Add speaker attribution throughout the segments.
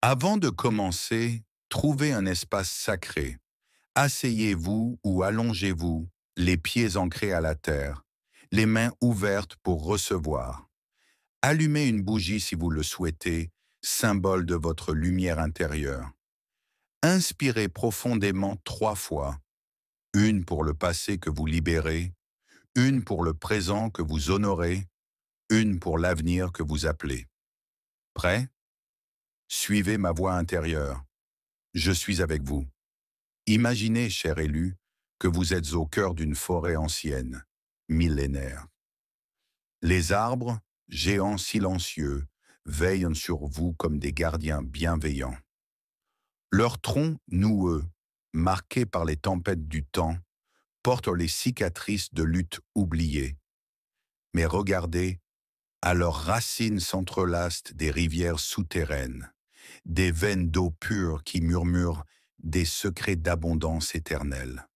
Speaker 1: Avant de commencer, trouvez un espace sacré. Asseyez-vous ou allongez-vous, les pieds ancrés à la terre, les mains ouvertes pour recevoir. Allumez une bougie si vous le souhaitez, symbole de votre lumière intérieure. Inspirez profondément 3 fois, une pour le passé que vous libérez, une pour le présent que vous honorez, une pour l'avenir que vous appelez. Prêt? Suivez ma voix intérieure. Je suis avec vous. Imaginez, cher élu, que vous êtes au cœur d'une forêt ancienne, millénaire. Les arbres, géants silencieux, veillent sur vous comme des gardiens bienveillants. Leurs troncs noueux, marqués par les tempêtes du temps, portent les cicatrices de luttes oubliées. Mais regardez, à leurs racines s'entrelacent des rivières souterraines, des veines d'eau pure qui murmurent des secrets d'abondance éternelle.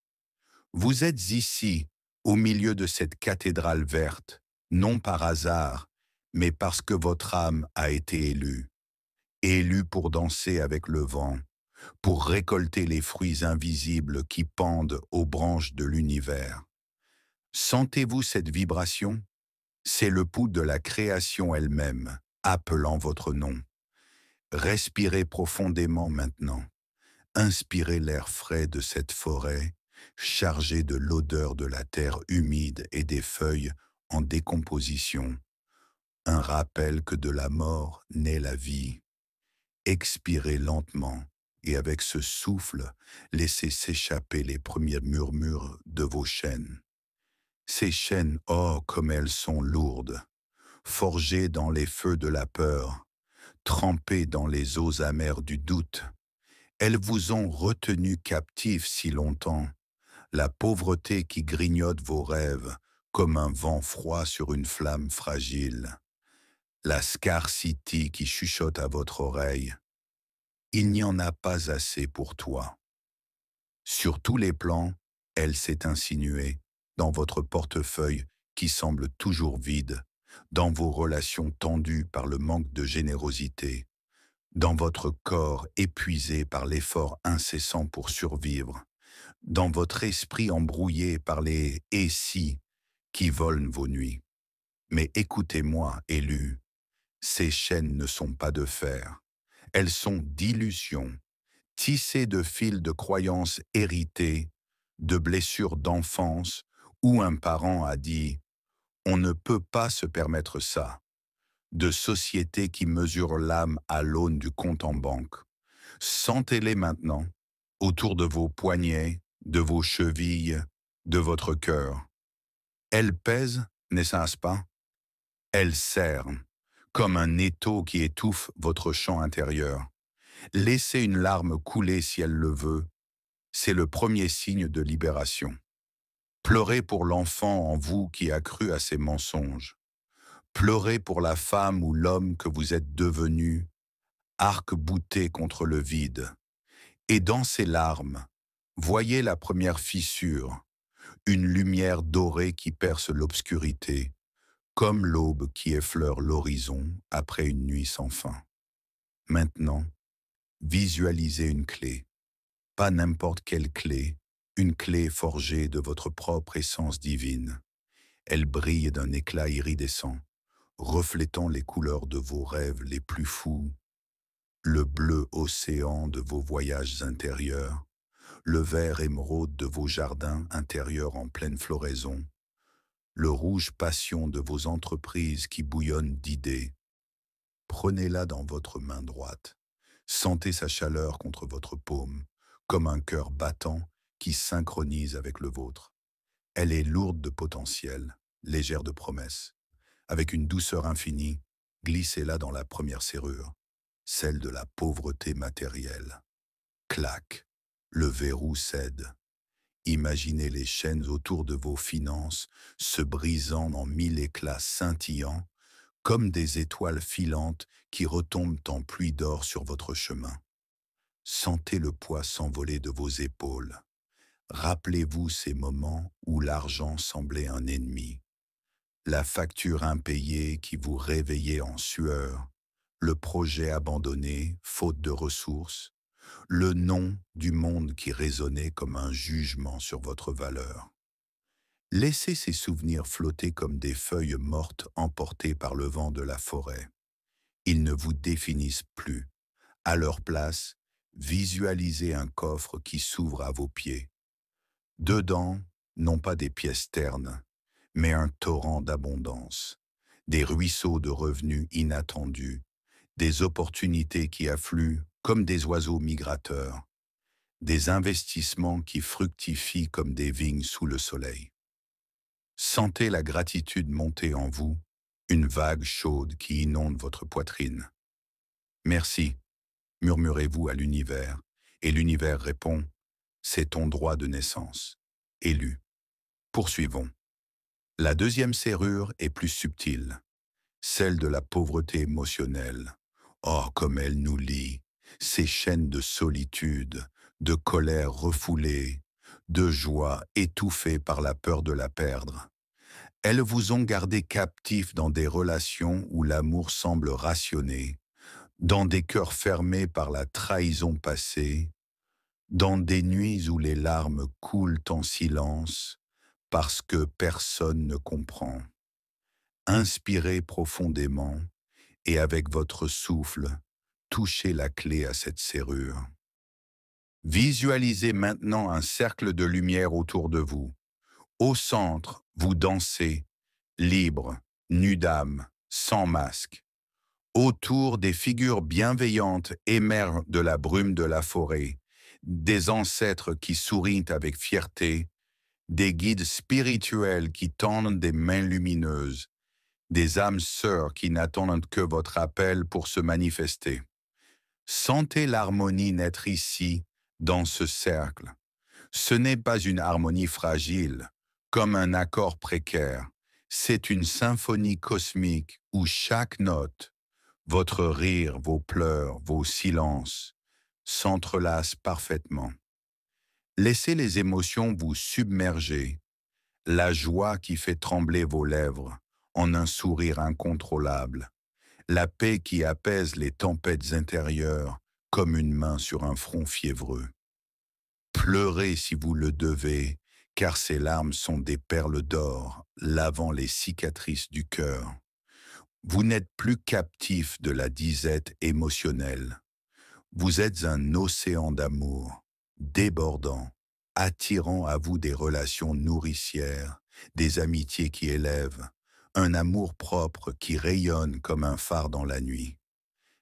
Speaker 1: Vous êtes ici, au milieu de cette cathédrale verte, non par hasard, mais parce que votre âme a été élue. Élue pour danser avec le vent, pour récolter les fruits invisibles qui pendent aux branches de l'univers. Sentez-vous cette vibration? C'est le pouls de la création elle-même, appelant votre nom. Respirez profondément maintenant. Inspirez l'air frais de cette forêt, chargée de l'odeur de la terre humide et des feuilles en décomposition. Un rappel que de la mort naît la vie. Expirez lentement et avec ce souffle, laissez s'échapper les premiers murmures de vos chaînes. Ces chaînes, oh, comme elles sont lourdes, forgées dans les feux de la peur, trempées dans les eaux amères du doute. Elles vous ont retenu captifs si longtemps, la pauvreté qui grignote vos rêves comme un vent froid sur une flamme fragile, la scarcity qui chuchote à votre oreille. Il n'y en a pas assez pour toi. Sur tous les plans, elle s'est insinuée dans votre portefeuille qui semble toujours vide, dans vos relations tendues par le manque de générosité, dans votre corps épuisé par l'effort incessant pour survivre, dans votre esprit embrouillé par les « et si » qui volent vos nuits. Mais écoutez-moi, élu, ces chaînes ne sont pas de fer, elles sont d'illusions, tissées de fils de croyances héritées, de blessures d'enfance, où un parent a dit « on ne peut pas se permettre ça », de sociétés qui mesurent l'âme à l'aune du compte en banque. Sentez-les maintenant, autour de vos poignets, de vos chevilles, de votre cœur. Elles pèsent, n'est-ce pas? Elles serrent, comme un étau qui étouffe votre chant intérieur. Laissez une larme couler si elle le veut, c'est le premier signe de libération. Pleurez pour l'enfant en vous qui a cru à ces mensonges. Pleurez pour la femme ou l'homme que vous êtes devenu, arc-bouté contre le vide. Et dans ces larmes, voyez la première fissure, une lumière dorée qui perce l'obscurité, comme l'aube qui effleure l'horizon après une nuit sans fin. Maintenant, visualisez une clé, pas n'importe quelle clé, une clé forgée de votre propre essence divine. Elle brille d'un éclat iridescent, reflétant les couleurs de vos rêves les plus fous, le bleu océan de vos voyages intérieurs, le vert émeraude de vos jardins intérieurs en pleine floraison, le rouge passion de vos entreprises qui bouillonnent d'idées. Prenez-la dans votre main droite. Sentez sa chaleur contre votre paume, comme un cœur battant qui synchronise avec le vôtre. Elle est lourde de potentiel, légère de promesses. Avec une douceur infinie, glissez-la dans la première serrure, celle de la pauvreté matérielle. Clac, le verrou cède. Imaginez les chaînes autour de vos finances se brisant en 1000 éclats scintillants, comme des étoiles filantes qui retombent en pluie d'or sur votre chemin. Sentez le poids s'envoler de vos épaules. Rappelez-vous ces moments où l'argent semblait un ennemi. La facture impayée qui vous réveillait en sueur, le projet abandonné, faute de ressources, le nom du monde qui résonnait comme un jugement sur votre valeur. Laissez ces souvenirs flotter comme des feuilles mortes emportées par le vent de la forêt. Ils ne vous définissent plus. À leur place, visualisez un coffre qui s'ouvre à vos pieds. Dedans, non pas des pièces ternes, mais un torrent d'abondance, des ruisseaux de revenus inattendus, des opportunités qui affluent comme des oiseaux migrateurs, des investissements qui fructifient comme des vignes sous le soleil. Sentez la gratitude monter en vous, une vague chaude qui inonde votre poitrine. Merci, murmurez-vous à l'univers, et l'univers répond, c'est ton droit de naissance. Élu. Poursuivons. La deuxième serrure est plus subtile, celle de la pauvreté émotionnelle. Oh, comme elle nous lie, ces chaînes de solitude, de colère refoulée, de joie étouffée par la peur de la perdre. Elles vous ont gardé captifs dans des relations où l'amour semble rationné, dans des cœurs fermés par la trahison passée, dans des nuits où les larmes coulent en silence parce que personne ne comprend. Inspirez profondément et avec votre souffle, touchez la clé à cette serrure. Visualisez maintenant un cercle de lumière autour de vous. Au centre, vous dansez, libre, nu d'âme, sans masque. Autour, des figures bienveillantes émergent de la brume de la forêt, des ancêtres qui sourient avec fierté, des guides spirituels qui tendent des mains lumineuses, des âmes sœurs qui n'attendent que votre appel pour se manifester. Sentez l'harmonie naître ici, dans ce cercle. Ce n'est pas une harmonie fragile, comme un accord précaire. C'est une symphonie cosmique où chaque note, votre rire, vos pleurs, vos silences, s'entrelacent parfaitement. Laissez les émotions vous submerger, la joie qui fait trembler vos lèvres en un sourire incontrôlable, la paix qui apaise les tempêtes intérieures comme une main sur un front fiévreux. Pleurez si vous le devez, car ces larmes sont des perles d'or lavant les cicatrices du cœur. Vous n'êtes plus captif de la disette émotionnelle. Vous êtes un océan d'amour, débordant, attirant à vous des relations nourricières, des amitiés qui élèvent, un amour propre qui rayonne comme un phare dans la nuit.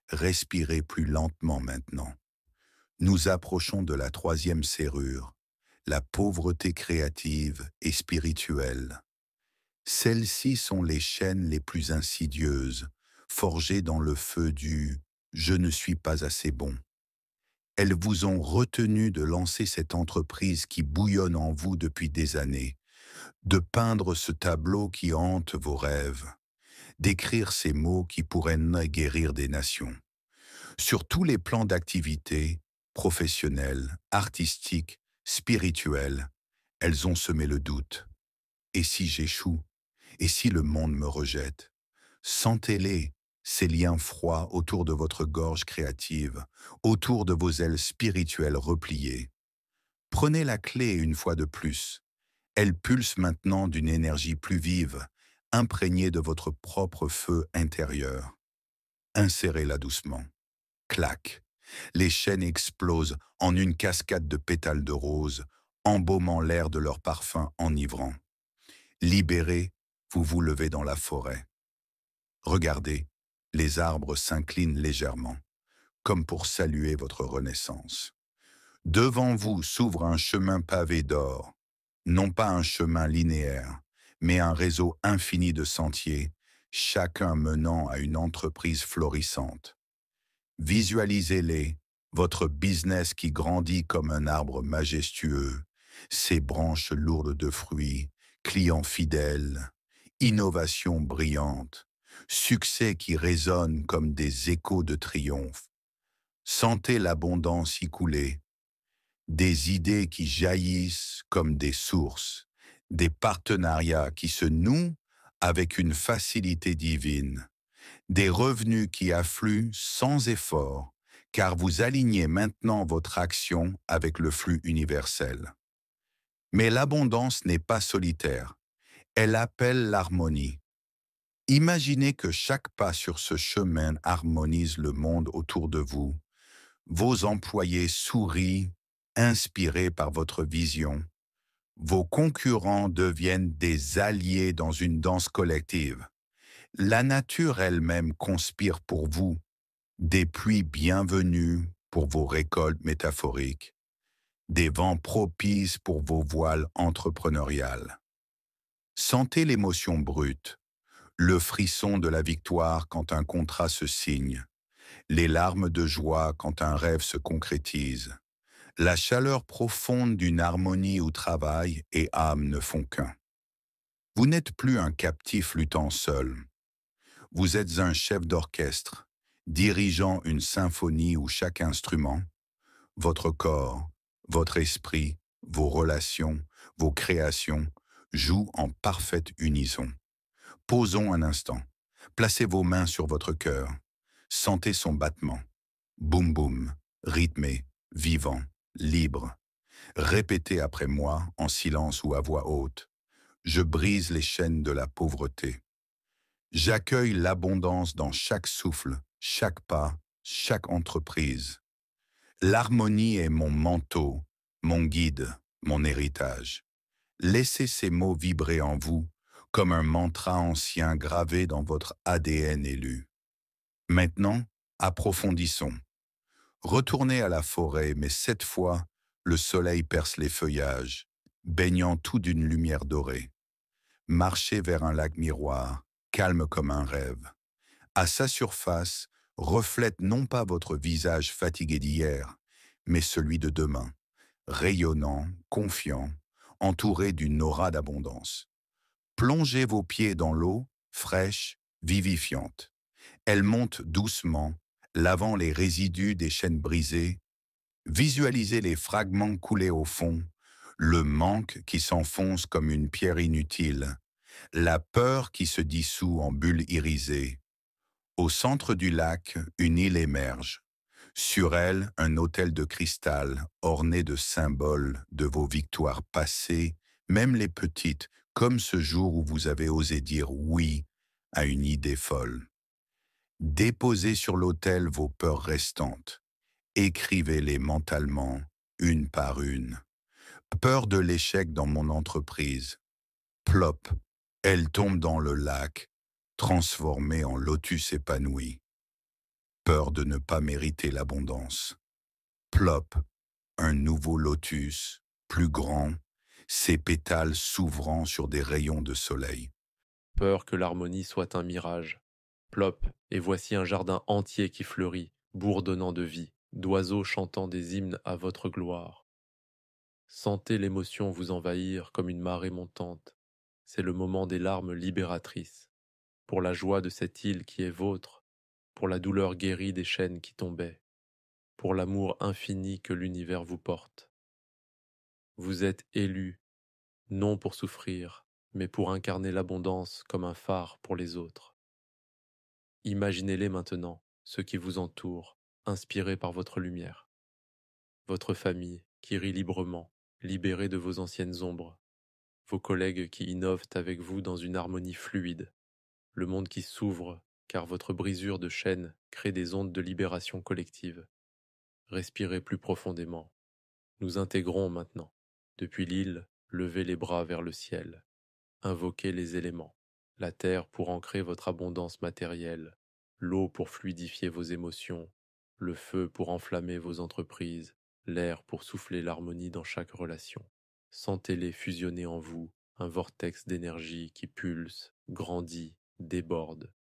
Speaker 1: Respirez plus lentement maintenant. Nous approchons de la troisième serrure, la pauvreté créative et spirituelle. Celles-ci sont les chaînes les plus insidieuses, forgées dans le feu du « je ne suis pas assez bon ». Elles vous ont retenu de lancer cette entreprise qui bouillonne en vous depuis des années, de peindre ce tableau qui hante vos rêves, d'écrire ces mots qui pourraient guérir des nations. Sur tous les plans d'activité, professionnels, artistiques, spirituels, elles ont semé le doute. Et si j'échoue? Et si le monde me rejette? Sentez-les, ces liens froids autour de votre gorge créative, autour de vos ailes spirituelles repliées. Prenez la clé une fois de plus. Elle pulse maintenant d'une énergie plus vive, imprégnée de votre propre feu intérieur. Insérez-la doucement. Clac. Les chaînes explosent en une cascade de pétales de rose, embaumant l'air de leur parfum enivrant. Libéré, vous vous levez dans la forêt. Regardez, les arbres s'inclinent légèrement, comme pour saluer votre renaissance. Devant vous s'ouvre un chemin pavé d'or, non pas un chemin linéaire, mais un réseau infini de sentiers, chacun menant à une entreprise florissante. Visualisez-les, votre business qui grandit comme un arbre majestueux, ses branches lourdes de fruits, clients fidèles, innovation brillante, succès qui résonne comme des échos de triomphe. Sentez l'abondance y couler, des idées qui jaillissent comme des sources, des partenariats qui se nouent avec une facilité divine, des revenus qui affluent sans effort, car vous alignez maintenant votre action avec le flux universel. Mais l'abondance n'est pas solitaire, elle appelle l'harmonie. Imaginez que chaque pas sur ce chemin harmonise le monde autour de vous. Vos employés sourient, inspirés par votre vision. Vos concurrents deviennent des alliés dans une danse collective. La nature elle-même conspire pour vous, des pluies bienvenues pour vos récoltes métaphoriques, des vents propices pour vos voiles entrepreneuriales. Sentez l'émotion brute, le frisson de la victoire quand un contrat se signe, les larmes de joie quand un rêve se concrétise, la chaleur profonde d'une harmonie où travail et âme ne font qu'un. Vous n'êtes plus un captif luttant seul. Vous êtes un chef d'orchestre, dirigeant une symphonie où chaque instrument, votre corps, votre esprit, vos relations, vos créations, joue en parfaite unison. Posons un instant. Placez vos mains sur votre cœur. Sentez son battement. Boum boum, rythmé, vivant, libre. Répétez après moi, en silence ou à voix haute. Je brise les chaînes de la pauvreté. J'accueille l'abondance dans chaque souffle, chaque pas, chaque entreprise. L'harmonie est mon manteau, mon guide, mon héritage. Laissez ces mots vibrer en vous, comme un mantra ancien gravé dans votre ADN élu. Maintenant, approfondissons. Retournez à la forêt, mais cette fois, le soleil perce les feuillages, baignant tout d'une lumière dorée. Marchez vers un lac miroir, calme comme un rêve. À sa surface, reflète non pas votre visage fatigué d'hier, mais celui de demain, rayonnant, confiant, entouré d'une aura d'abondance. Plongez vos pieds dans l'eau, fraîche, vivifiante. Elle monte doucement, lavant les résidus des chaînes brisées. Visualisez les fragments coulés au fond, le manque qui s'enfonce comme une pierre inutile, la peur qui se dissout en bulles irisées. Au centre du lac, une île émerge. Sur elle, un autel de cristal orné de symboles de vos victoires passées, même les petites, comme ce jour où vous avez osé dire oui à une idée folle. Déposez sur l'autel vos peurs restantes. Écrivez-les mentalement, une par une. Peur de l'échec dans mon entreprise. Plop, elle tombe dans le lac, transformée en lotus épanoui. Peur de ne pas mériter l'abondance. Plop, un nouveau lotus, plus grand, ses pétales s'ouvrant sur des rayons de soleil.
Speaker 2: Peur que l'harmonie soit un mirage. Plop, et voici un jardin entier qui fleurit, bourdonnant de vie, d'oiseaux chantant des hymnes à votre gloire. Sentez l'émotion vous envahir comme une marée montante. C'est le moment des larmes libératrices, pour la joie de cette île qui est vôtre, pour la douleur guérie des chaînes qui tombaient, pour l'amour infini que l'univers vous porte. Vous êtes élus, non pour souffrir, mais pour incarner l'abondance comme un phare pour les autres. Imaginez-les maintenant, ceux qui vous entourent, inspirés par votre lumière. Votre famille qui rit librement, libérée de vos anciennes ombres. Vos collègues qui innovent avec vous dans une harmonie fluide. Le monde qui s'ouvre, car votre brisure de chaîne crée des ondes de libération collective. Respirez plus profondément. Nous intégrons maintenant. Depuis l'île, levez les bras vers le ciel. Invoquez les éléments. La terre pour ancrer votre abondance matérielle, l'eau pour fluidifier vos émotions, le feu pour enflammer vos entreprises, l'air pour souffler l'harmonie dans chaque relation. Sentez-les fusionner en vous, un vortex d'énergie qui pulse, grandit, déborde.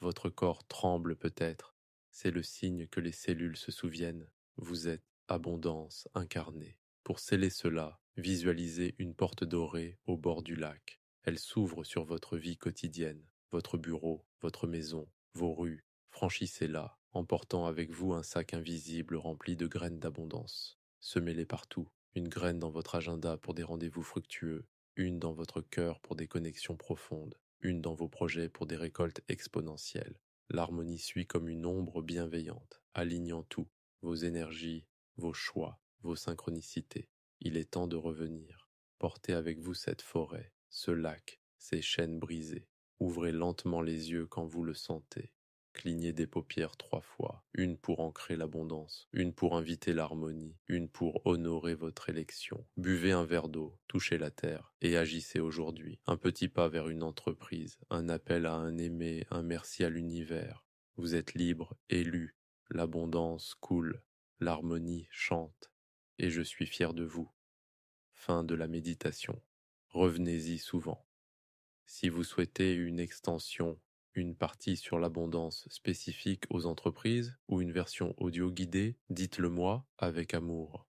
Speaker 2: Votre corps tremble peut-être, c'est le signe que les cellules se souviennent. Vous êtes abondance incarnée. Pour sceller cela, visualisez une porte dorée au bord du lac. Elle s'ouvre sur votre vie quotidienne, votre bureau, votre maison, vos rues. Franchissez-la, emportant avec vous un sac invisible rempli de graines d'abondance. Semez-les partout, une graine dans votre agenda pour des rendez-vous fructueux, une dans votre cœur pour des connexions profondes, une dans vos projets pour des récoltes exponentielles. L'harmonie suit comme une ombre bienveillante, alignant tout, vos énergies, vos choix, vos synchronicités. Il est temps de revenir. Portez avec vous cette forêt, ce lac, ces chaînes brisées. Ouvrez lentement les yeux quand vous le sentez. Clignez des paupières 3 fois, une pour ancrer l'abondance, une pour inviter l'harmonie, une pour honorer votre élection. Buvez un verre d'eau, touchez la terre et agissez aujourd'hui. Un petit pas vers une entreprise, un appel à un aimé, un merci à l'univers. Vous êtes libre, élu, l'abondance coule, l'harmonie chante, et je suis fier de vous. Fin de la méditation. Revenez-y souvent. Si vous souhaitez une extension, une partie sur l'abondance spécifique aux entreprises ou une version audio guidée, dites-le moi avec amour.